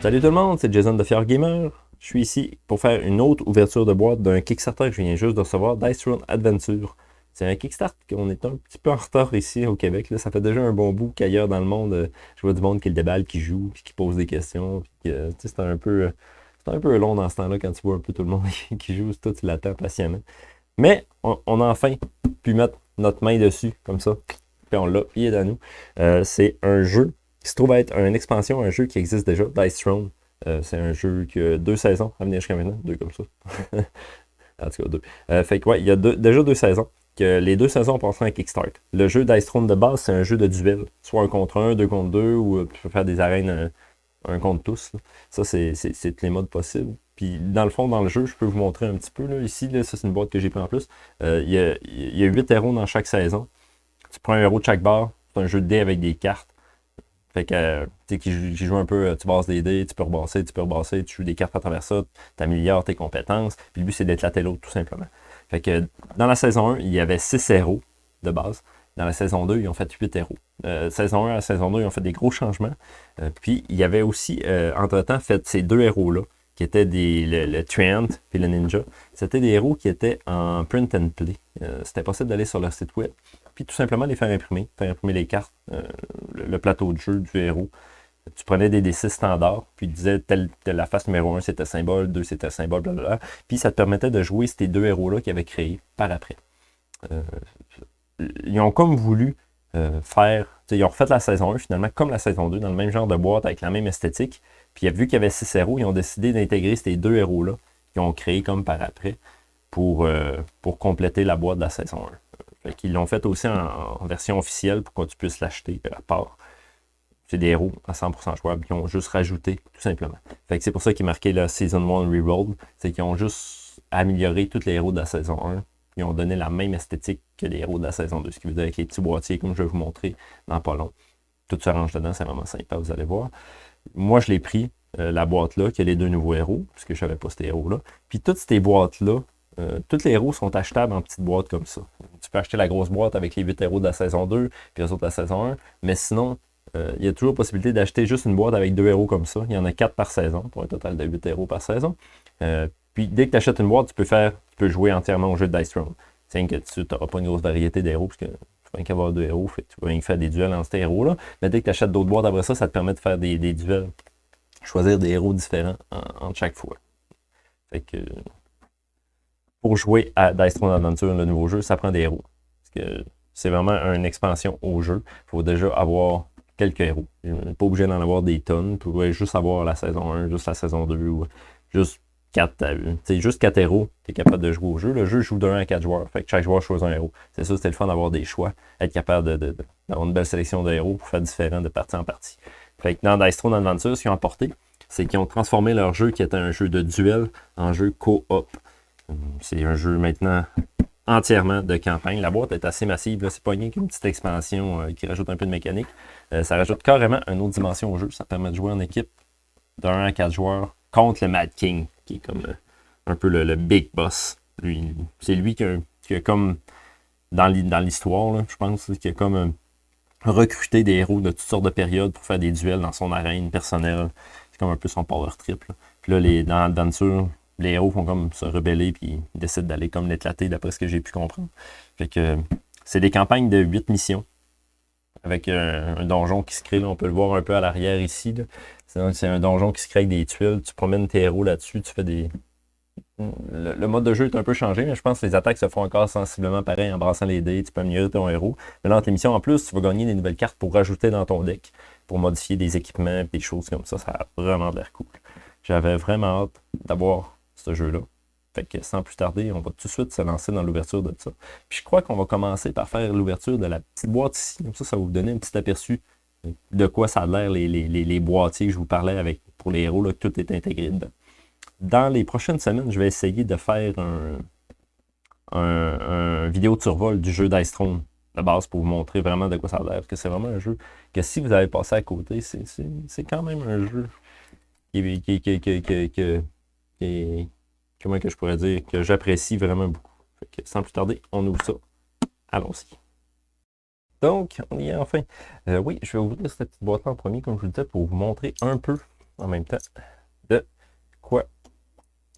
Salut tout le monde, c'est Jason de Fier Gamer. Je suis ici pour faire une autre ouverture de boîte d'un Kickstarter que je viens juste de recevoir, Dice Throne Adventure. C'est un Kickstarter qu'on est un petit peu en retard ici au Québec. Là. Ça fait déjà un bon bout qu'ailleurs dans le monde, je vois du monde qui le déballe, qui joue, puis qui pose des questions. Puis c'est un peu long dans ce temps-là quand tu vois un peu tout le monde qui joue, toi tu l'attends patiemment. Mais on a enfin pu mettre notre main dessus, comme ça. Puis on l'a, il est à nous. C'est un jeu qui se trouve être une expansion, un jeu qui existe déjà, Dice Throne. C'est un jeu qui a 2 saisons à venir jusqu'à maintenant, 2 comme ça. En tout cas, 2. Fait que ouais, il y a déjà 2 saisons. Que les 2 saisons ont passé en Kickstart. Le jeu Dice Throne de base, c'est un jeu de duel. Soit un contre un, deux contre deux, ou tu peux faire des arènes un contre tous. Là. Ça, c'est tous les modes possibles. Puis dans le fond, dans le jeu, je peux vous montrer un petit peu. Là, ici, là, ça c'est une boîte que j'ai pris en plus. Il y a 8 héros dans chaque saison. Tu prends un héros de chaque barre. C'est un jeu de dés avec des cartes. Fait que, tu sais, qui joue un peu, tu bases des dés, tu peux rebasser, tu joues des cartes à travers ça, tu améliores tes compétences. Puis le but, c'est d'éclater l'autre, tout simplement. Fait que dans la saison 1, il y avait 6 héros de base. Dans la saison 2, ils ont fait 8 héros. Saison 1 à la saison 2, ils ont fait des gros changements. Puis il y avait aussi, entre-temps, fait ces 2 héros-là, qui étaient le Treant et le Ninja. C'était des héros qui étaient en print and play. C'était possible d'aller sur leur site web, puis tout simplement les faire imprimer les cartes, le plateau de jeu du héros. Tu prenais des D6 standards, puis tu disais la face numéro 1 c'était symbole, 2 c'était symbole, blablabla. Puis ça te permettait de jouer ces 2 héros-là qu'ils avaient créés par après. Euh, Ils ont comme voulu faire. Ils ont refait la saison 1 finalement comme la saison 2, dans le même genre de boîte, avec la même esthétique. Puis vu qu'il y avait 6 héros, ils ont décidé d'intégrer ces 2 héros-là qu'ils ont créés comme par après pour compléter la boîte de la saison 1. Fait qu'ils l'ont fait aussi en version officielle pour que tu puisses l'acheter à part. C'est des héros à 100% jouables qui ont juste rajouté, tout simplement. Fait que c'est pour ça qu'il est marqué la Season 1 Rerolled. C'est qu'ils ont juste amélioré tous les héros de la saison 1. Ils ont donné la même esthétique que les héros de la saison 2. Ce qui veut dire avec les petits boîtiers, comme je vais vous montrer dans pas long. Tout se range dedans, c'est vraiment sympa, vous allez voir. Moi, je l'ai pris, la boîte-là, qui a les 2 nouveaux héros, puisque je ne savais pas ces héros-là. Puis toutes ces boîtes-là, tous les héros sont achetables en petites boîtes comme ça. Tu peux acheter la grosse boîte avec les 8 héros de la saison 2, puis les autres de la saison 1, mais sinon, il y a toujours possibilité d'acheter juste une boîte avec 2 héros comme ça. Il y en a 4 par saison, pour un total de 8 héros par saison. Puis dès que tu achètes une boîte, tu peux jouer entièrement au jeu de Dice Throne. C'est que tu n'auras pas une grosse variété d'héros, parce que tu peux rien qu'avoir 2 héros, fait tu peux rien faire des duels entre ces héros-là. Mais dès que tu achètes d'autres boîtes après ça, ça te permet de faire des duels, choisir des héros différents entre chaque fois. Fait que pour jouer à Dice Throne Adventure, le nouveau jeu, ça prend des héros. Parce que c'est vraiment une expansion au jeu. Il faut déjà avoir quelques héros. Pas obligé d'en avoir des tonnes. Tu pourrais juste avoir la saison 1, juste la saison 2, ou juste 4 juste 4 héros, tu es capable de jouer au jeu. Le jeu joue d'1 à 4 joueurs. Fait que chaque joueur choisit un héros. C'est ça, c'était le fun d'avoir des choix, être capable d'avoir une belle sélection de héros pour faire différent de partie en partie. Fait que dans Dice Throne Adventure, ce qu'ils ont apporté, c'est qu'ils ont transformé leur jeu qui était un jeu de duel en jeu co-op. C'est un jeu maintenant entièrement de campagne. La boîte est assez massive. C'est pas rien qu'une petite expansion qui rajoute un peu de mécanique. Ça rajoute carrément une autre dimension au jeu. Ça permet de jouer en équipe d'1 à 4 joueurs contre le Mad King, qui est comme un peu le big boss. C'est lui qui a comme, dans l'histoire, je pense, qui a comme recruté des héros de toutes sortes de périodes pour faire des duels dans son arène personnelle. C'est comme un peu son power trip. Là. Puis là, dans l'Adventure, les héros font comme se rebeller puis ils décident d'aller comme l'éclater d'après ce que j'ai pu comprendre. Fait que c'est des campagnes de 8 missions avec un donjon qui se crée. Là, on peut le voir un peu à l'arrière ici. C'est un donjon qui se crée avec des tuiles. Tu promènes tes héros là-dessus. Tu fais des. Le mode de jeu est un peu changé, mais je pense que les attaques se font encore sensiblement pareil en brassant les dés. Tu peux améliorer ton héros. Mais là, entre les missions, en plus, tu vas gagner des nouvelles cartes pour rajouter dans ton deck, pour modifier des équipements et des choses comme ça. Ça a vraiment l'air cool. J'avais vraiment hâte d'avoir ce jeu-là. Fait que sans plus tarder, on va tout de suite se lancer dans l'ouverture de ça. Puis je crois qu'on va commencer par faire l'ouverture de la petite boîte ici. Comme ça va vous donner un petit aperçu de quoi ça a l'air, les boîtiers que je vous parlais avec pour les héros, là, que tout est intégré dedans. Dans les prochaines semaines, je vais essayer de faire un vidéo de survol du jeu Dice Throne de base pour vous montrer vraiment de quoi ça a l'air. Parce que c'est vraiment un jeu que si vous avez passé à côté, c'est quand même un jeu comment que je pourrais dire, que j'apprécie vraiment beaucoup. Fait que, sans plus tarder, on ouvre ça. Allons-y. Donc, on y est enfin. Oui, je vais ouvrir cette petite boîte en premier, comme je vous le disais, pour vous montrer un peu en même temps de quoi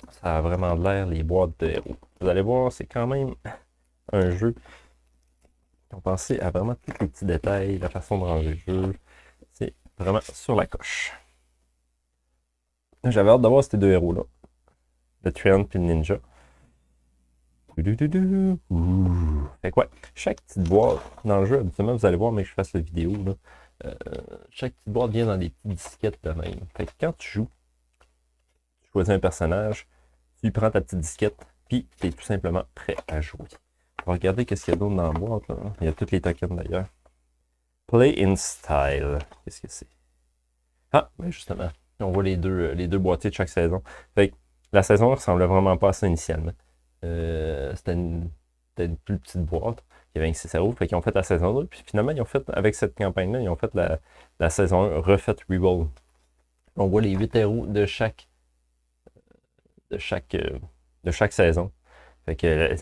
ça a vraiment de l'air les boîtes de héros. Vous allez voir, c'est quand même un jeu qui ont pensé à vraiment tous les petits détails, la façon de ranger le jeu. C'est vraiment sur la coche. J'avais hâte d'avoir ces deux héros-là. Le Treant et le Ninja. Fait quoi? Chaque petite boîte dans le jeu, habituellement, vous allez voir, mais que je fasse la vidéo, là, chaque petite boîte vient dans des petites disquettes de même. Fait que quand tu joues, tu choisis un personnage, tu prends ta petite disquette, puis tu es tout simplement prêt à jouer. On va regarder qu'est-ce qu'il y a d'autre dans la boîte. Là. Il y a tous les tokens d'ailleurs. Play in Style. Qu'est-ce que c'est? Ah, ben justement, on voit les deux boîtiers de chaque saison. Fait que la saison ne ressemblait vraiment pas à ça initialement. C'était une plus petite boîte. Il y avait un 6 héros. Fait qu'ils ont fait la saison 2. Puis finalement, ils ont fait, avec cette campagne-là, ils ont fait la saison 1 refaite Reroll. On voit les 8 héros de chaque saison. Fait que,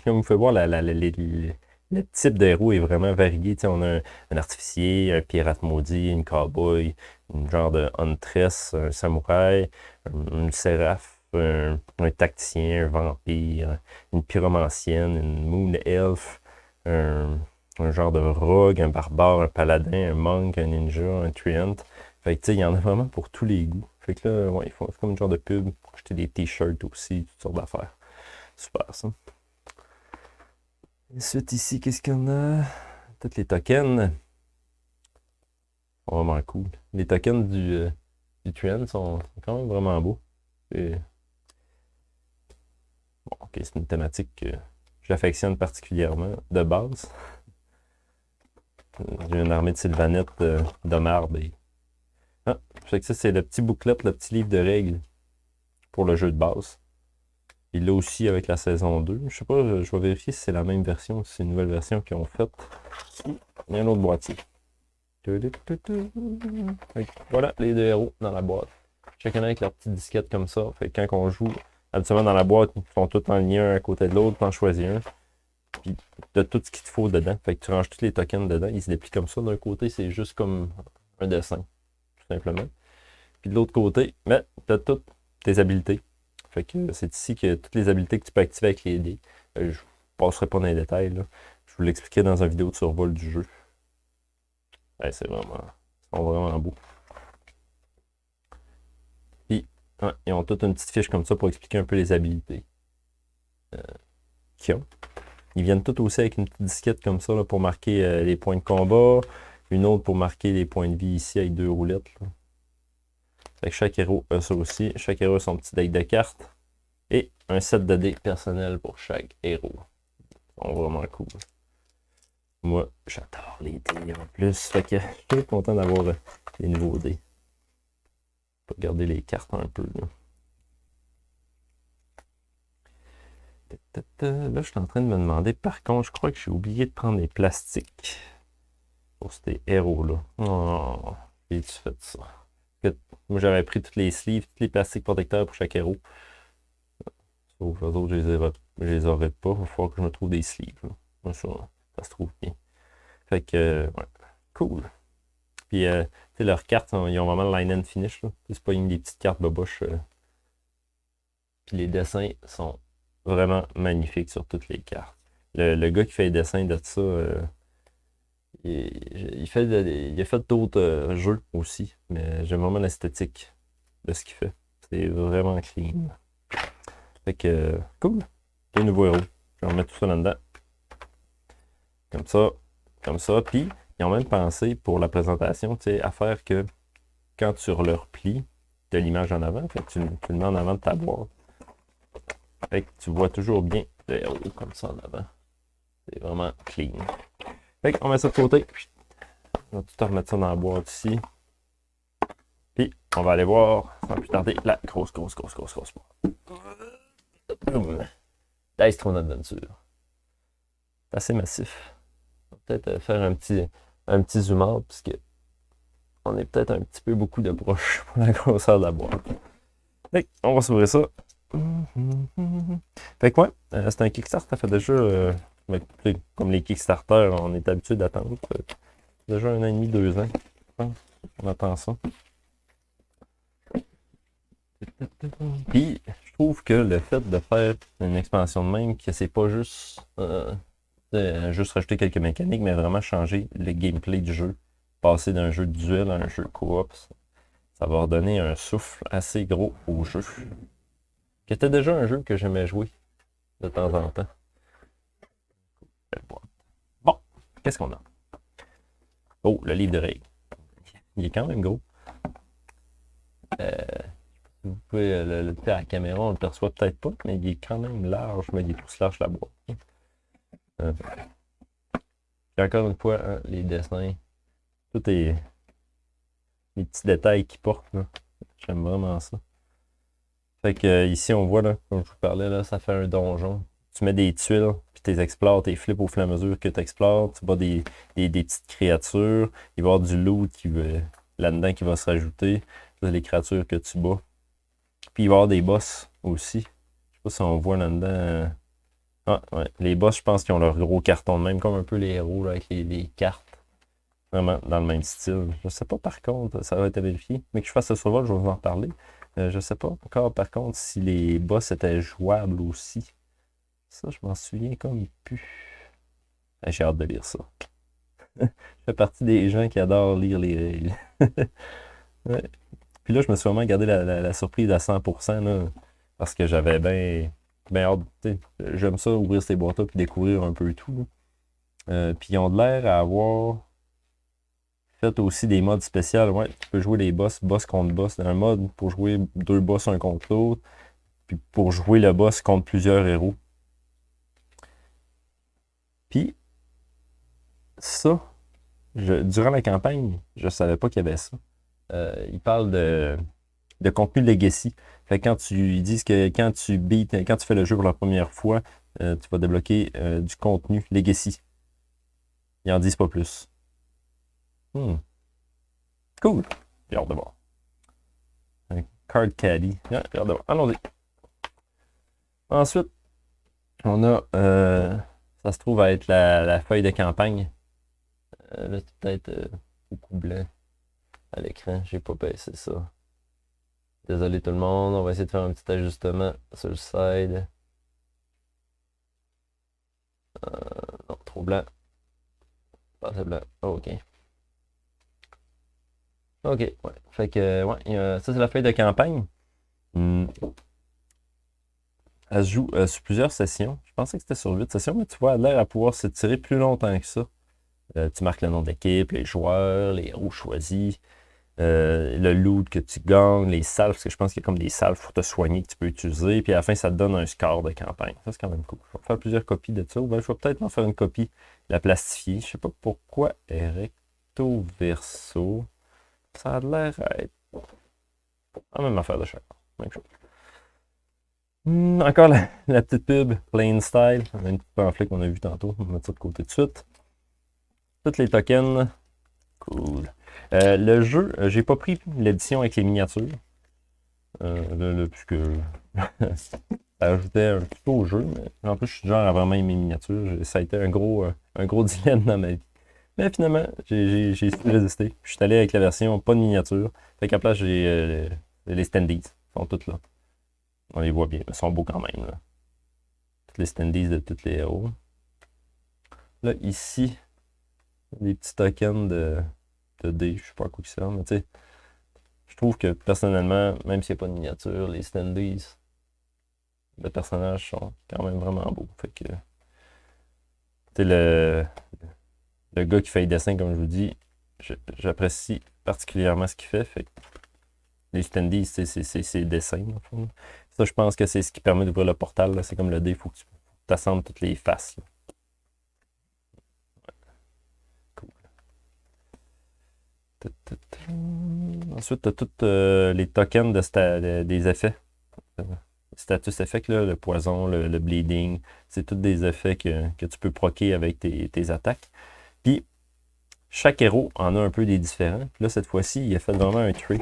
comme vous pouvez voir, le type de héros est vraiment varié. T'sais, on a un artificier, un pirate maudit, une cowboy, une genre de huntress, un samouraï, une séraph, un tacticien, un vampire, une pyromancienne, une moon elf, un genre de rogue, un barbare, un paladin, un monk, un ninja, un treant. Fait que, tu sais, il y en a vraiment pour tous les goûts. Fait que là, ouais, c'est comme une genre de pub pour acheter des t-shirts aussi, toutes sortes d'affaires. Super, ça. Ensuite, ici, qu'est-ce qu'on a? Tous les tokens. Vraiment cool. Les tokens du Trend sont quand même vraiment beaux. Et... Bon, ok, c'est une thématique que j'affectionne particulièrement de base. J'ai une armée de sylvanettes de marbre. Ah, fait que ça, c'est le petit booklet, le petit livre de règles pour le jeu de base. Il l'a aussi avec la saison 2. Je sais pas, je vais vérifier si c'est la même version, si c'est une nouvelle version qu'ils ont faite. Il y a un autre boîtier. Voilà les deux héros dans la boîte. Chacun avec leur petite disquette comme ça. Fait que quand on joue, habituellement dans la boîte, ils sont tous en lien un à côté de l'autre, t'en choisis un. Puis t'as tout ce qu'il te faut dedans. Fait que tu ranges tous les tokens dedans. Ils se déplient comme ça. D'un côté, c'est juste comme un dessin, tout simplement. Puis de l'autre côté, ben, t'as toutes tes habilités. Fait que c'est ici que toutes les habilités que tu peux activer avec les dés. Je ne passerai pas dans les détails. Là. Je vous l'expliquais dans une vidéo de survol du jeu. Ouais, c'est vraiment. Ils sont vraiment beaux. Puis, ouais, ils ont toute une petite fiche comme ça pour expliquer un peu les habilités qu'ils ont. Ils viennent tous aussi avec une petite disquette comme ça là, pour marquer les points de combat. Une autre pour marquer les points de vie ici avec 2 roulettes. Là. Fait que chaque héros a ça aussi. Chaque héros a son petit deck de cartes. Et un set de dés personnel pour chaque héros. Ils sont vraiment cool. Moi, j'adore les dés en plus. Fait que je suis content d'avoir les nouveaux dés. On peut regarder les cartes un peu. Là, je suis en train de me demander. Par contre, je crois que j'ai oublié de prendre les plastiques pour ces héros-là. Oh, j'ai-tu fait ça? Moi, j'aurais pris tous les sleeves, tous les plastiques protecteurs pour chaque héros. Sauf eux autres, je les aurais pas. Il va falloir que je me trouve des sleeves. Là. Moi, ça se trouve bien. Fait que, ouais, cool. Puis, tu sais, leurs cartes, ils ont vraiment le line and finish. C'est pas une des petites cartes boboches. Puis les dessins sont vraiment magnifiques sur toutes les cartes. Le gars qui fait les dessins de ça, il a fait d'autres jeux aussi, mais j'aime vraiment l'esthétique de ce qu'il fait. C'est vraiment clean. Fait que, cool. Les nouveaux héros. Je vais remettre tout ça là-dedans. Comme ça, comme ça. Puis, ils ont même pensé pour la présentation, tu sais, à faire que quand tu le replies, tu as l'image en avant. Fait que tu le mets en avant de ta boîte. Fait que tu vois toujours bien le héros comme ça en avant. C'est vraiment clean. Fait qu'on met ça de côté. On va tout remettre ça dans la boîte ici. Puis, on va aller voir, sans plus tarder, la grosse boîte. Dice Throne Adventure. C'est assez massif. On va peut-être faire un petit zoom out, puisque on est peut-être un petit peu beaucoup de broches pour la grosseur de la boîte. Fait on va s'ouvrir ça. Fait que ouais, c'est un Kickstarter, ça fait déjà, comme les Kickstarter, on est habitué d'attendre. Déjà 1 an et demi, 2 ans, je pense. On attend ça. Puis, je trouve que le fait de faire une expansion de même, que c'est pas juste rajouter quelques mécaniques, mais vraiment changer le gameplay du jeu, passer d'un jeu de duel à un jeu coop, ça va redonner un souffle assez gros au jeu. Qui était déjà un jeu que j'aimais jouer de temps en temps. Bon, qu'est-ce qu'on a? Oh, le livre de règles. Il est quand même gros. Vous pouvez le faire à la caméra, on le perçoit peut-être pas, mais il est quand même large, mais il est plus large la boîte. Euh, et encore une fois, hein, les dessins, tout est les petits détails qui portent. J'aime vraiment ça. Fait que ici, on voit, là, comme je vous parlais, là, ça fait un donjon. Tu mets des tuiles, puis tu les explores, tu les flippes au fur et à mesure que tu explores. Tu bats des petites créatures. Il va y avoir du loot là-dedans qui va se rajouter. C'est les créatures que tu bats. Puis il va y avoir des boss aussi. Je sais pas si on voit là-dedans. Ah, ouais. Les boss, je pense qu'ils ont leur gros carton de même, comme un peu les héros là, avec les cartes. Vraiment dans le même style. Je sais pas par contre, ça va être à vérifier. Mais que je fasse ce survol, je vais vous en parler. Je sais pas encore par contre si les boss étaient jouables aussi. Ça, je m'en souviens comme plus. J'ai hâte de lire ça. Je fais partie des gens qui adorent lire les règles. Ouais. Puis là, je me suis vraiment gardé la surprise à 100% là, parce que j'avais bien hâte. J'aime ça, ouvrir ces boîtes-là puis découvrir un peu tout. Puis ils ont de l'air à avoir fait aussi des modes spéciaux. Ouais, tu peux jouer les boss contre boss. Un mode pour jouer deux boss un contre l'autre. Puis pour jouer le boss contre plusieurs héros. Puis ça, durant la campagne, je savais pas qu'il y avait ça. Ils parlent de contenu Legacy. Fait que ils disent que quand tu fais le jeu pour la première fois, tu vas débloquer du contenu Legacy. Ils en disent pas plus. Cool. J'ai hâte de voir. Un card caddy. Yeah, j'ai hâte de voir. Allons-y. Ensuite, on a, ça se trouve à être la feuille de campagne. Là, c'est peut-être beaucoup blanc à l'écran. J'ai pas baissé ça. Désolé tout le monde. On va essayer de faire un petit ajustement sur le side. Non, trop blanc. Pas assez blanc. Oh, ok. Ok, ouais. Fait que, ouais, ça c'est la feuille de campagne. Elle se joue sur plusieurs sessions. Je pensais que c'était sur 8 sessions, mais tu vois, elle a l'air à pouvoir s'étirer plus longtemps que ça. Tu marques le nom de l'équipe, les joueurs, les héros choisis, le loot que tu gagnes, les salves, parce que je pense qu'il y a comme des salves pour te soigner que tu peux utiliser. Puis à la fin, ça te donne un score de campagne. Ça, c'est quand même cool. Je vais faire plusieurs copies de ça. Ben, je vais peut-être en faire une copie, la plastifier. Je sais pas pourquoi recto verso. Ça a l'air à être la même affaire de chaque. Même chose. Encore la petite pub, Plain Style, un petit pamphlet qu'on a vu tantôt. On va mettre ça de côté tout de suite. Tous les tokens. Cool. Le jeu, j'ai pas pris l'édition avec les miniatures. Puisque ça ajoutait un petit peu au jeu. Mais en plus, je suis du genre à vraiment aimer les miniatures. Ça a été un gros dilemme dans ma vie. Mais finalement, j'ai su résister. Je suis allé avec la version pas de miniature. Fait qu'à place, j'ai les standees. Ils sont tous là. On les voit bien. Ils sont beaux quand même. Là. Toutes les standees de tous les héros. Là, ici, des petits tokens de dés. Je sais pas à quoi ils servent, mais tu sais. Je trouve que personnellement, même s'il n'y a pas de miniature, les standees de personnages sont quand même vraiment beaux. Fait que. Tu sais, le gars qui fait les dessins, comme je vous dis, j'apprécie particulièrement ce qu'il fait. Fait que les standees, c'est ses dessins, en fait. Ça, je pense que c'est ce qui permet d'ouvrir le portal. C'est comme le dé, il faut que tu assembles toutes les faces. Là. Cool. Ensuite, tu as tous les tokens des effets. Status effect, là, le poison, le bleeding, c'est tous des effets que tu peux proquer avec tes attaques. Puis, chaque héros en a un peu des différents. Puis là, cette fois-ci, il a fait vraiment un tree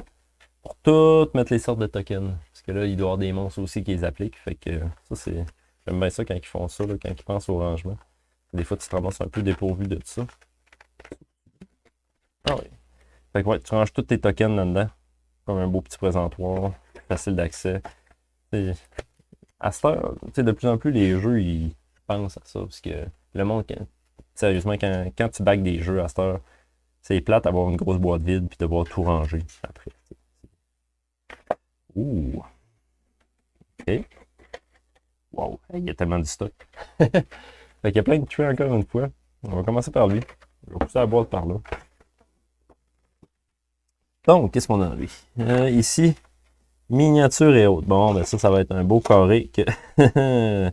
pour tout mettre les sortes de tokens. Parce que là, il doit y avoir des monstres aussi qui les appliquent. Fait que ça, c'est. J'aime bien ça quand ils font ça, là, quand ils pensent au rangement. Des fois, tu te ramasses un peu dépourvu de tout ça. Ah oui. Fait que ouais, tu ranges tous tes tokens là-dedans. Comme un beau petit présentoir. facile d'accès. À cette heure, de plus en plus, les jeux, ils pensent à ça. Parce que le monde, sérieusement, quand tu bagues des jeux à cette heure, c'est plate d'avoir une grosse boîte vide puis devoir tout ranger après. Ouh. OK. Wow. Il y a tellement de stock. Fait qu'il y a plein de tués encore une fois. On va commencer par lui. Je vais pousser la boîte par là. Donc, qu'est-ce qu'on a lui? Ici, miniature et autres. Bon, ben ça va être un beau carré que je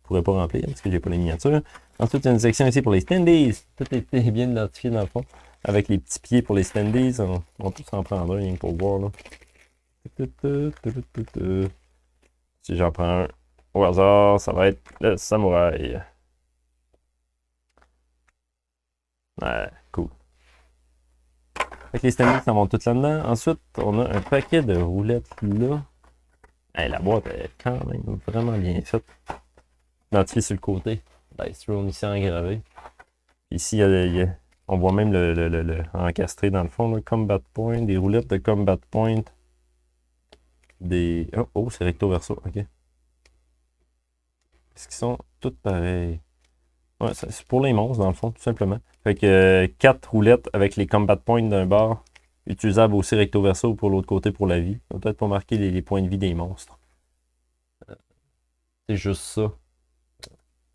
pourrais pas remplir parce que j'ai pas les miniatures. Ensuite, il y a une section ici pour les standees. Tout est bien identifié dans le fond. Avec les petits pieds pour les standees. On peut s'en prendre un, rien que pour voir. Là. Si j'en prends un au hasard, ça va être le samouraï. Ouais, cool. Fait que les standees, ça monte tout là-dedans. Ensuite, on a un paquet de roulettes là. Hey, la boîte est quand même vraiment bien faite. Identifié sur le côté. Dice Throne ici engravé. Ici, on voit même le encastré dans le fond. Le combat point, des roulettes de combat point. Des. Oh, c'est recto verso. Ok. Est-ce qu'ils sont toutes pareilles? Ouais, c'est pour les monstres, dans le fond, tout simplement. Fait que 4 roulettes avec les combat points d'un bord, utilisables aussi recto verso pour l'autre côté pour la vie. Peut-être pour marquer les points de vie des monstres. C'est juste ça.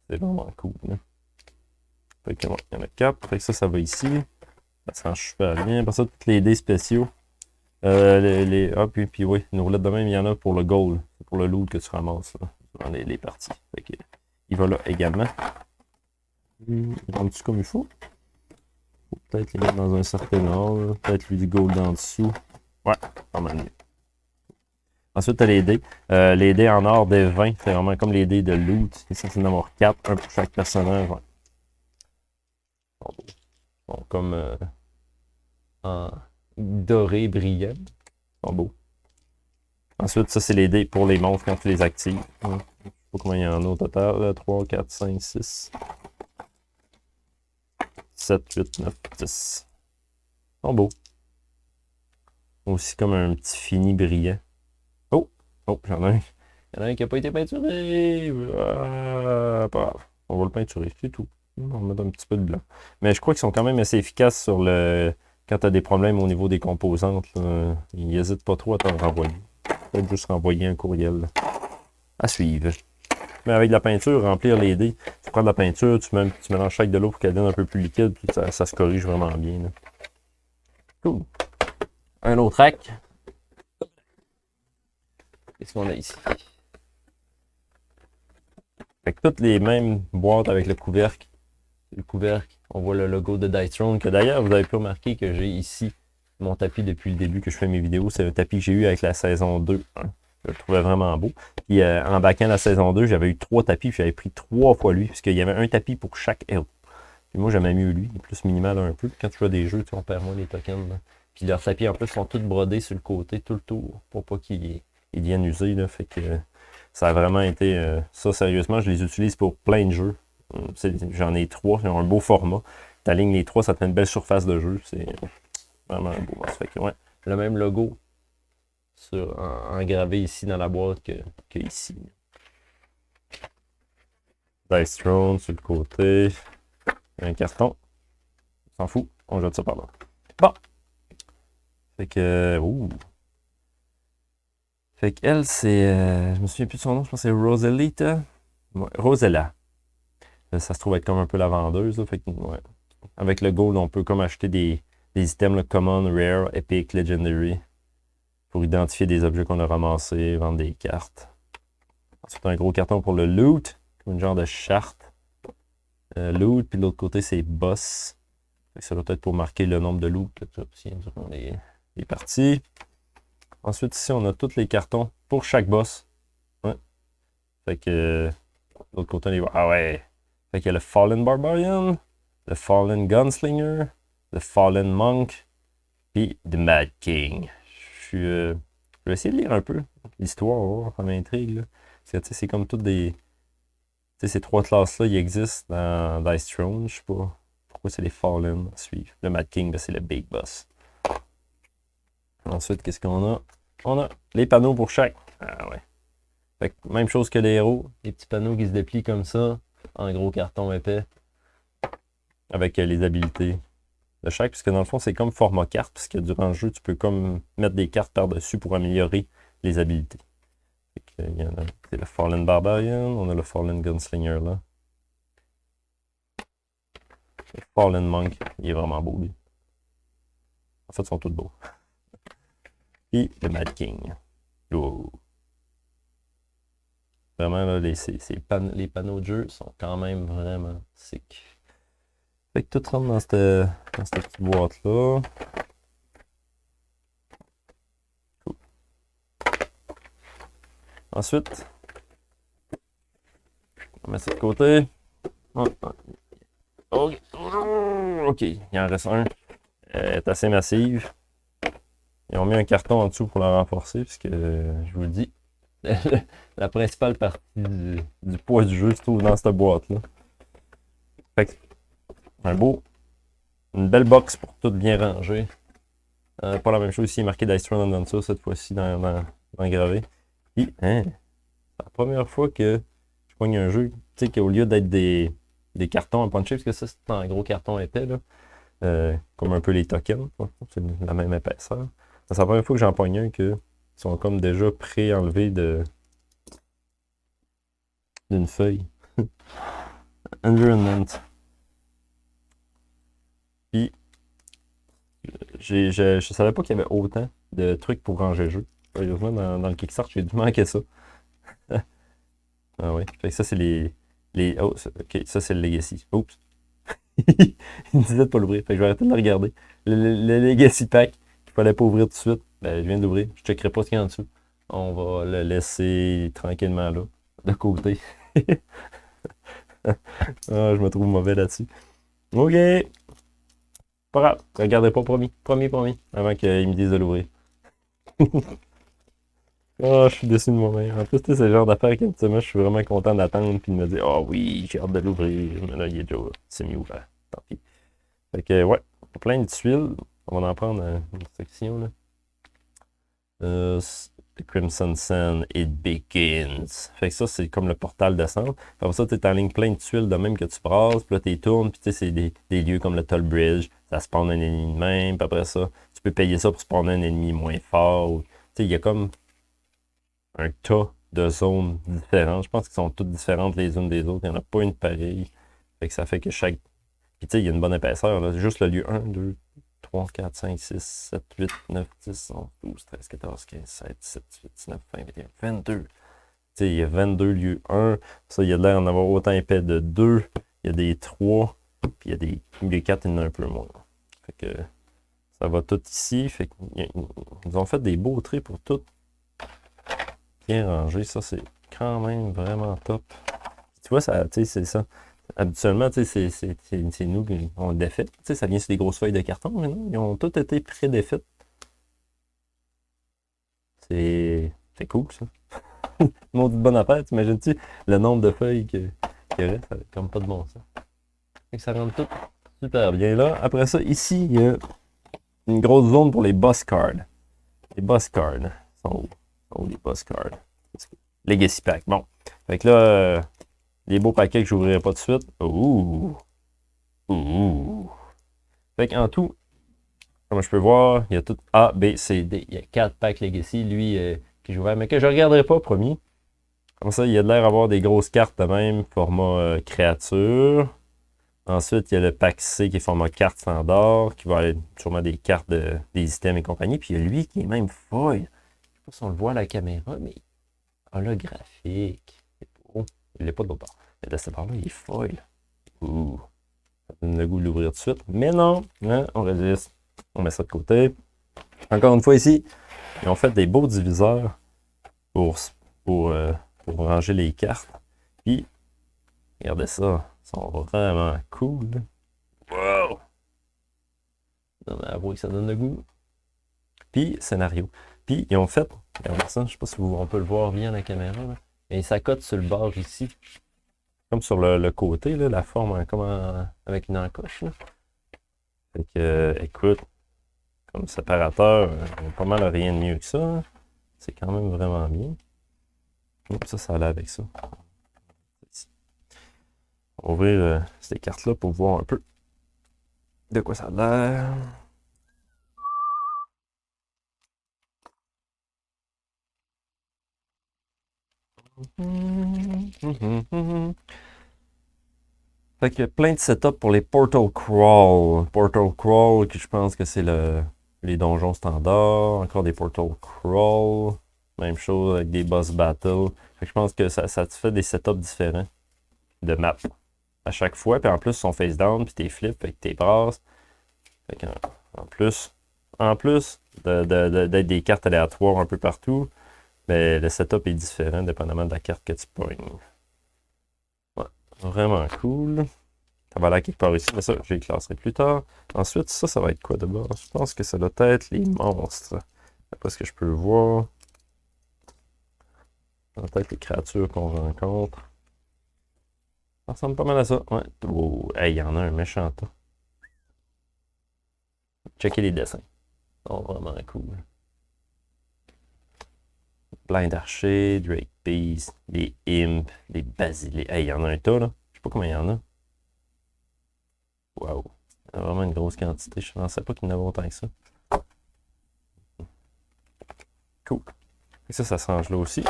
C'est vraiment cool. Là. Fait que, ouais, il y en a 4. Fait que ça va ici. Ça marche super bien. Après ça, tous les dés spéciaux. Puis oui, une roulette de même, il y en a pour le gold. C'est pour le loot que tu ramasses là, dans les parties. Fait que, il va là également. Il rentre-tu comme il faut? Faut peut-être les mettre dans un certain ordre. Peut-être lui du gold en dessous. Ouais, pas mal mieux. Ensuite, tu as les dés. Les dés en or des 20, c'est vraiment comme les dés de loot. Il est censé en avoir 4, un pour chaque personnage. Ouais. Bon, comme en doré brillant. Ils sont beaux. Ensuite, ça, c'est les dés pour les monstres quand tu les actives. Je ne sais pas combien il y en a au total. 3, 4, 5, 6, 7, 8, 9, 10. Ils sont beaux. Aussi comme un petit fini brillant. Oh! Oh, j'en ai un. Il y en a un qui n'a pas été peinturé. Ah, pas grave. On va le peinturer, c'est tout. On va mettre un petit peu de blanc. Mais je crois qu'ils sont quand même assez efficaces sur le. Quand tu as des problèmes au niveau des composantes. Là, ils n'hésitent pas trop à t'en renvoyer. Peut-être juste renvoyer un courriel. Là. À suivre. Mais avec de la peinture, remplir les dés. Tu prends de la peinture, tu mélanges chaque de l'eau pour qu'elle devienne un peu plus liquide, puis ça se corrige vraiment bien. Là. Cool. Un autre rack. Qu'est-ce qu'on a ici? Fait que toutes les mêmes boîtes avec le couvercle. Le couvercle, on voit le logo de Dice Throne, que d'ailleurs, vous avez pu remarquer que j'ai ici mon tapis depuis le début que je fais mes vidéos. C'est un tapis que j'ai eu avec la saison 2. Hein. Je le trouvais vraiment beau. Puis en backant la saison 2, j'avais eu 3 tapis, puis j'avais pris 3 fois lui, puisqu'il y avait un tapis pour chaque héros. Puis moi, j'aimais mieux lui, il est plus minimal un peu. Quand tu joues à des jeux, on perd moins les tokens. Là. Puis leurs tapis, en plus, sont tous brodés sur le côté, tout le tour, pour pas qu'ils viennent user. Là. Fait que ça a vraiment été... ça, sérieusement, je les utilise pour plein de jeux. J'en ai 3, ils ont un beau format. Tu alignes les 3, ça te fait une belle surface de jeu. C'est vraiment un beau boss. Fait que, ouais, le même logo engravé ici dans la boîte que ici. Dice Throne sur le côté. Un carton. On s'en fout. On jette ça par là. Bon. Fait que... Ouh. Fait qu'elle, c'est... je me souviens plus de son nom. Je pense que c'est Rosalita. Ouais, Rosella. Ça se trouve être comme un peu la vendeuse. Là, fait que, ouais. Avec le gold, on peut comme acheter des items là, common, rare, epic, legendary. Pour identifier des objets qu'on a ramassés, vendre des cartes. Ensuite, un gros carton pour le loot. Comme une genre de charte. Loot, puis de l'autre côté, c'est boss. Ça doit être pour marquer le nombre de loot que tu obtiens durant les parties. Ensuite, ici, on a tous les cartons pour chaque boss. Ouais. Fait que de l'autre côté, on les voit. Ah ouais! Fait qu'il y a le Fallen Barbarian, le Fallen Gunslinger, le Fallen Monk, puis The Mad King. Je vais essayer de lire un peu l'histoire, ça m'intrigue. C'est comme toutes des... ces 3 classes-là, ils existent dans Dice Throne. Je sais pas pourquoi c'est les Fallen à suivre. Le Mad King, ben, c'est le Big Boss. Ensuite, qu'est-ce qu'on a? on a les panneaux pour chaque. Ah ouais. Fait que même chose que les héros, les petits panneaux qui se déplient comme ça, en gros carton épais, avec les habilités de chaque, puisque dans le fond, c'est comme format carte, puisque durant le jeu, tu peux comme mettre des cartes par-dessus pour améliorer les habilités. Il y en a, c'est le Fallen Barbarian, on a le Fallen Gunslinger là. Le Fallen Monk, il est vraiment beau lui. En fait, ils sont tous beaux. Puis le Mad King. Oh. Vraiment, là, les panneaux de jeu sont quand même vraiment sick. Fait que tout rentre dans cette petite boîte-là. Cool. Ensuite, on met ça de côté. OK, il en reste un. Elle est assez massive. Ils ont mis un carton en dessous pour la renforcer, puisque je vous le dis, la principale partie du poids du jeu se trouve dans cette boîte-là. Fait que, une belle box pour tout bien ranger. Pas la même chose ici, marqué Dice Throne Adventure cette fois-ci dans gravé. Puis, hein, c'est la première fois que je pogne un jeu, tu sais, qu'au lieu d'être des cartons à puncher, parce que ça, c'est un gros carton épais, là, comme un peu les tokens, c'est la même épaisseur. C'est la première fois que j'en pogne un que sont comme déjà pré-enlevés d'une feuille. Environment. Puis, je savais pas qu'il y avait autant de trucs pour ranger le jeu. Sérieusement, dans le Kickstarter, j'ai dû manquer ça. Ah ouais. Fait que ça, c'est oh, ok, ça, c'est le Legacy. Oups. Il me disait de pas l'ouvrir. Fait que je vais arrêter de le regarder. Le Legacy Pack qu'il fallait pas ouvrir tout de suite. Ben, je viens d'ouvrir. Je checkerai pas ce qu'il y a en dessous. On va le laisser tranquillement là, de côté. Ah, je me trouve mauvais là-dessus. OK. Pas grave. Regardez pas, promis. Promis. Avant qu'il me dise de l'ouvrir. Oh, je suis déçu de moi-même. En plus, c'est le genre d'affaire qu'habituellement, je suis vraiment content d'attendre puis de me dire, oh oui, j'ai hâte de l'ouvrir. Mais là, il est déjà semi-ouvert. Tant pis. Fait que, ouais, plein de tuiles. On va en prendre une section, là. The Crimson Sun, It Begins. Fait que ça, c'est comme le portal de centre. Comme ça, tu es en ligne plein de tuiles de même que tu brasses. Puis là, tu tournes. Puis tu sais, c'est des lieux comme le Toll Bridge. Ça spawn un ennemi de même. Puis après ça, tu peux payer ça pour spawner un ennemi moins fort. Tu sais, il y a comme un tas de zones différentes. Je pense qu'elles sont toutes différentes les unes des autres. Il n'y en a pas une pareille. Fait que ça fait que chaque. Puis tu sais, il y a une bonne épaisseur. Là. Juste le lieu 1, 2, 3, 4, 5, 6, 7, 8, 9, 10, 11, 12, 13, 14, 15, 16, 17, 18, 19, 20, 21, 22. Tu sais, il y a 22 lieux 1. Ça, il y a l'air d'en avoir autant épais de 2. Il y a des 3. Puis il y a des 4, il y en a un peu moins. Fait que ça va tout ici. Fait qu'ils ont fait des beaux traits pour tout bien ranger. Ça, c'est quand même vraiment top. Tu vois, ça, tu sais, c'est ça. Habituellement, tu sais, c'est nous qui on le défait. Tu sais, ça vient sur des grosses feuilles de carton, mais non, ils ont tous été pré-défaites. C'est cool, ça. Mon bonne affaire, t'imagines-tu le nombre de feuilles qu'il reste, ça comme pas de bon sens. Et ça rentre tout super bien là. Après ça, ici, il y a une grosse zone pour les boss cards. Les boss cards sont où les boss cards? Legacy Pack. Bon. Fait que là, les beaux paquets que je n'ouvrirai pas tout de suite. Ouh! Fait qu'en tout, comme je peux voir, il y a tout A, B, C, D. Il y a 4 packs Legacy, lui, que j'ai ouvert, mais que je ne regarderai pas, promis. Comme ça, il y a de l'air d'avoir des grosses cartes de même, format créature. Ensuite, il y a le pack C qui est format carte standard, qui va être sûrement des cartes des items et compagnie. Puis il y a lui qui est même foil. Je ne sais pas si on le voit à la caméra, mais holographique. C'est beau. Il n'est pas de l'autre part. Mais de cette part-là, il est foil. Ouh. Ça donne le goût de l'ouvrir tout de suite. Mais non, hein, on résiste. On met ça de côté. Encore une fois ici, ils ont fait des beaux diviseurs pour ranger les cartes. Puis, regardez ça. Ils sont vraiment cool. Wow! Non, mais avouez que ça donne le goût. Puis, scénario. Puis, ils ont fait, regardez ça, je ne sais pas si on peut le voir bien à la caméra, là. Et ça cote sur le bord ici. Comme sur le côté, là, la forme comme avec une encoche. Là. Fait que, écoute, comme séparateur, pas mal rien de mieux que ça. C'est quand même vraiment bien. Oups, ça allait avec ça. On va ouvrir ces cartes-là pour voir un peu de quoi ça a l'air. Fait que plein de setup pour les Portal Crawl. Portal Crawl, que je pense que c'est les donjons standards. Encore des Portal Crawl. Même chose avec des boss battles. Fait que je pense que ça te fait des setups différents de map à chaque fois. Puis en plus, ils sont face down, puis t'es flip, puis t'es brasses. Fait que, en plus d'être des cartes aléatoires un peu partout, mais le setup est différent dépendamment de la carte que tu pognes. Ouais, vraiment cool. Ça va aller quelque part ici, mais ça, je les classerai plus tard. Ensuite, ça va être quoi de base? Je pense que ça doit être les monstres. D'après ce que je peux voir. Ça doit être les créatures qu'on rencontre. Ça ressemble pas mal à ça. Ouais. Oh, hey, il y en a un méchant tas. Checker les dessins. Ils sont vraiment cool. Blind Archer, Drake Beast, les Imps, les Basiliques. Hey, il y en a un tas, là. Je sais pas combien il y en a. Waouh. Il y a vraiment une grosse quantité. Je ne pensais pas qu'il y en avait autant que ça. Cool. Et ça se range là aussi.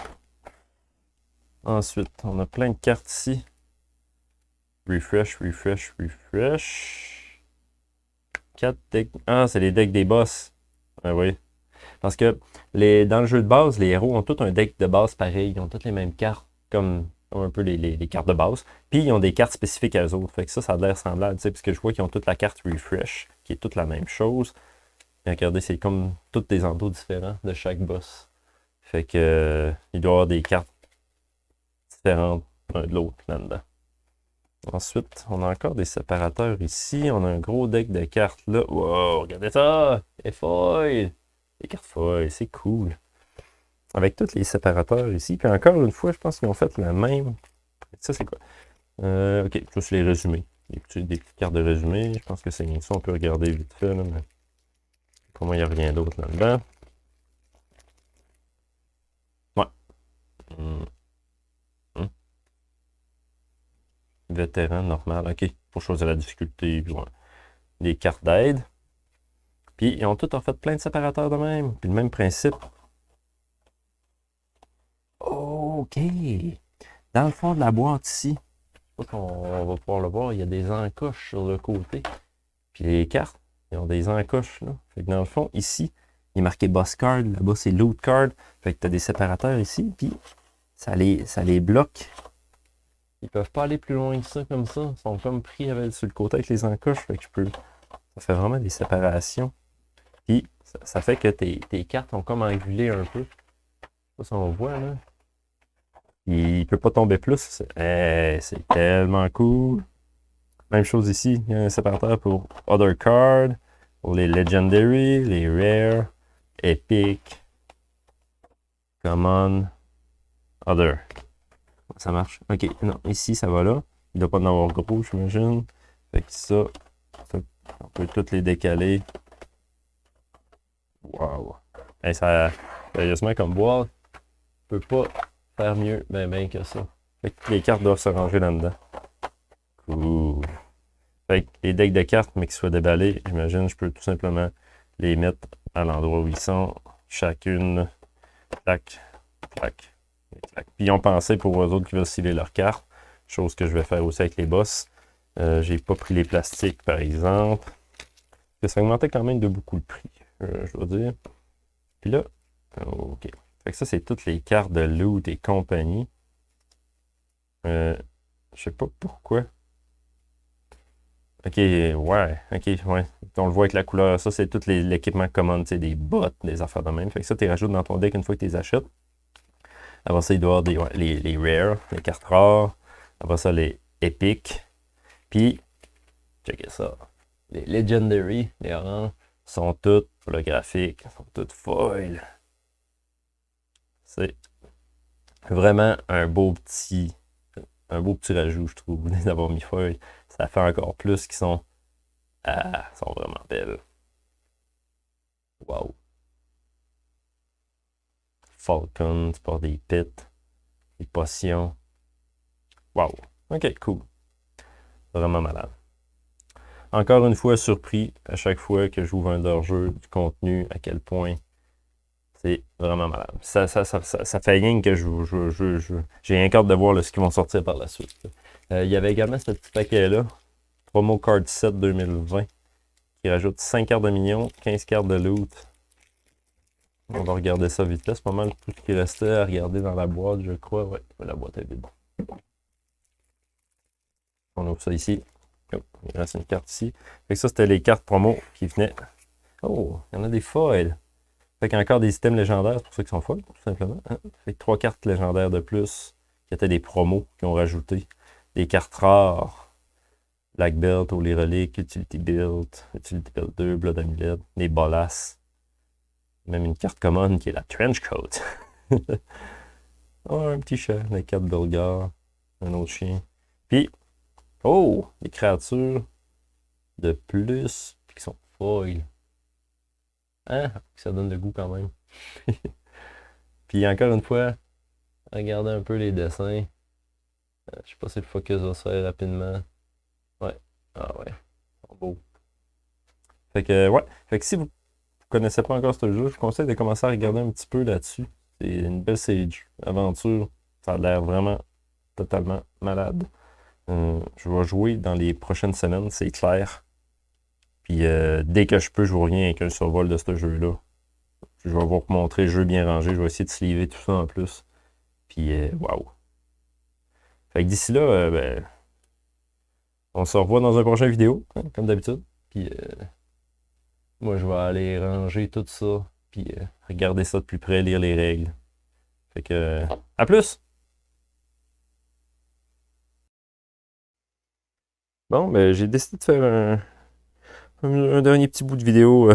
Ensuite, on a plein de cartes ici. Refresh, refresh, refresh. 4 decks. Ah, c'est les decks des boss. Ah oui. Parce que dans le jeu de base, les héros ont tous un deck de base pareil. Ils ont toutes les mêmes cartes, comme un peu les cartes de base. Puis ils ont des cartes spécifiques à eux autres. Fait que ça a l'air semblable. Parce que je vois qu'ils ont toute la carte Refresh, qui est toute la même chose. Et regardez, c'est comme tous des endos différents de chaque boss. Fait que il doit y avoir des cartes différentes l'un de l'autre là-dedans. Ensuite, on a encore des séparateurs ici. On a un gros deck de cartes là. Wow, regardez ça! Les foils! Les cartes foils, c'est cool. Avec tous les séparateurs ici. Puis encore une fois, je pense qu'ils ont fait la même. Ça, c'est quoi? Ok, ça, c'est les résumés. Des petites cartes de résumé. Je pense que c'est ça, on peut regarder vite fait. Là, mais pour moi, il n'y a rien d'autre là-dedans. Ouais. Hum, hum. Vétéran, normal. Ok, pour choisir la difficulté. Puis ouais. Des cartes d'aide. Puis ils ont tous en fait plein de séparateurs de même. Puis le même principe. OK. Dans le fond de la boîte ici, je sais pas qu'on va pouvoir le voir, il y a des encoches sur le côté. Puis les cartes, ils ont des encoches là. Fait que dans le fond, ici, il est marqué Boss Card, là-bas c'est Loot Card. Fait que tu as des séparateurs ici, puis ça les bloque. Ils peuvent pas aller plus loin que ça comme ça. Ils sont comme pris sur le côté avec les encoches. Fait que ça fait vraiment des séparations. Puis ça fait que tes cartes ont comme angulé un peu. Je sais pas si on voit là. Il peut pas tomber plus. C'est tellement cool. Même chose ici. Il y a un séparateur pour Other Card, pour les Legendary, les Rare, Epic, Common, Other. Ça marche. Ok, non, ici ça va là. Il doit pas en avoir gros, j'imagine. Fait que ça, on peut toutes les décaler. Wow. Hey, sérieusement, comme boîte, peut pas faire mieux ben que ça. Fait que les cartes doivent se ranger là-dedans. Cool. Fait que les decks de cartes, mais qui soient déballés, j'imagine, je peux tout simplement les mettre à l'endroit où ils sont. Chacune, clac, clac, clac. Puis ils ont pensé pour eux autres qui veulent sceller leurs cartes. Chose que je vais faire aussi avec les boss. J'ai pas pris les plastiques, par exemple. Ça augmentait quand même de beaucoup le prix, je dois dire. Puis là, OK. Fait que ça, c'est toutes les cartes de loot et compagnie. Je sais pas pourquoi. Ok, ouais, ok, ouais. On le voit avec la couleur. Ça, c'est tout l'équipement common, tu sais, des bottes, des affaires de même. Fait que ça, tu les rajoutes dans ton deck une fois que tu les achètes. Après ça, il doit y avoir les rares, les cartes rares. Après ça, les épiques. Puis, checkez ça. Les legendary, les oranges, sont toutes holographiques, sont toutes foil. C'est vraiment un beau petit rajout, je trouve, d'avoir mis foil. Ça fait encore plus qu'ils sont vraiment belles. Wow. Falcon, tu pars des pits, des potions. Wow. Ok, cool. Vraiment malade. Encore une fois, surpris à chaque fois que j'ouvre un de leurs jeux, du contenu, à quel point c'est vraiment malade. Ça fait rien que j'ai rien hâte de voir là, ce qu'ils vont sortir par la suite. Il y avait également ce petit paquet-là, Promo Card Set 2020, qui rajoute 5 cartes de minions, 15 cartes de loot. On va regarder ça vite là. C'est pas mal tout ce qui restait à regarder dans la boîte, je crois. Ouais, la boîte est vide. On ouvre ça ici. Oh, il reste une carte ici. Fait que ça, c'était les cartes promo qui venaient. Oh, il y en a des foils. Fait qu'il y a encore des items légendaires, c'est pour ça qu'ils sont foils, tout simplement. Hein? Fait que 3 cartes légendaires de plus, qui étaient des promos qui ont rajouté. Des cartes rares. Black Belt, Holy Relic, Utility Belt, Utility Belt 2, Blood Amulet, des bolasses. Même une carte commune qui est la Trench Coat. Oh, un petit chat, la carte Bulgar, un autre chien. Puis, oh, des créatures de plus, puis qui sont foil. Hein? Ça donne le goût quand même. Puis encore une fois, regardez un peu les dessins. Je sais pas si le focus va se faire rapidement. Ouais. Ah ouais. Ils sont beaux. Fait que ouais. Fait que si vous connaissez pas encore ce jeu, je vous conseille de commencer à regarder un petit peu là-dessus. C'est une belle série de jeux. Aventure. Ça a l'air vraiment totalement malade. Je vais jouer dans les prochaines semaines, c'est clair. Puis dès que je peux, je vous reviens avec un survol de ce jeu-là. Je vais vous montrer le jeu bien rangé. Je vais essayer de sleever tout ça en plus. Puis waouh. Fait que d'ici là, ben, on se revoit dans un prochain vidéo, hein, comme d'habitude. Puis moi, je vais aller ranger tout ça. Puis regarder ça de plus près, lire les règles. Fait que à plus! Bon, ben j'ai décidé de faire un dernier petit bout de vidéo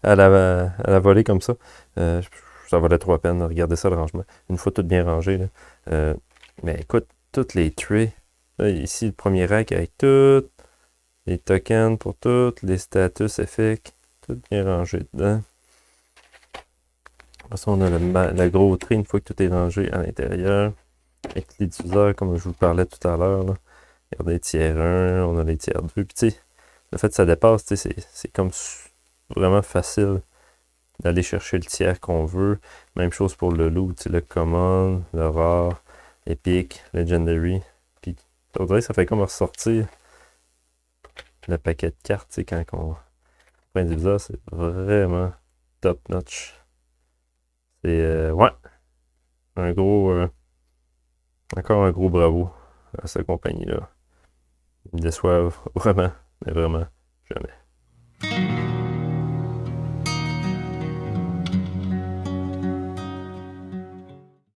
à la volée comme ça. Ça valait trop la peine de regarder ça, le rangement. Une fois tout bien rangé. Là. Mais écoute, toutes les traits. Là, ici, le premier rack avec tout. Les tokens pour tout. Les status effects. Tout bien rangé dedans. Après ça, on a le gros trait une fois que tout est rangé à l'intérieur. Avec les diffuseurs, comme je vous parlais tout à l'heure. Regardez, tiers 1, on a les tiers 2. Puis tu sais, le fait que ça dépasse, c'est comme vraiment facile d'aller chercher le tiers qu'on veut. Même chose pour le loot, le common, le rare, epic, legendary. Puis on dirait que ça fait comme ressortir le paquet de cartes, quand on prend un diviseur, c'est vraiment top notch. C'est ouais, un gros encore un gros bravo à cette compagnie-là. Ils me déçoivent vraiment, mais vraiment jamais.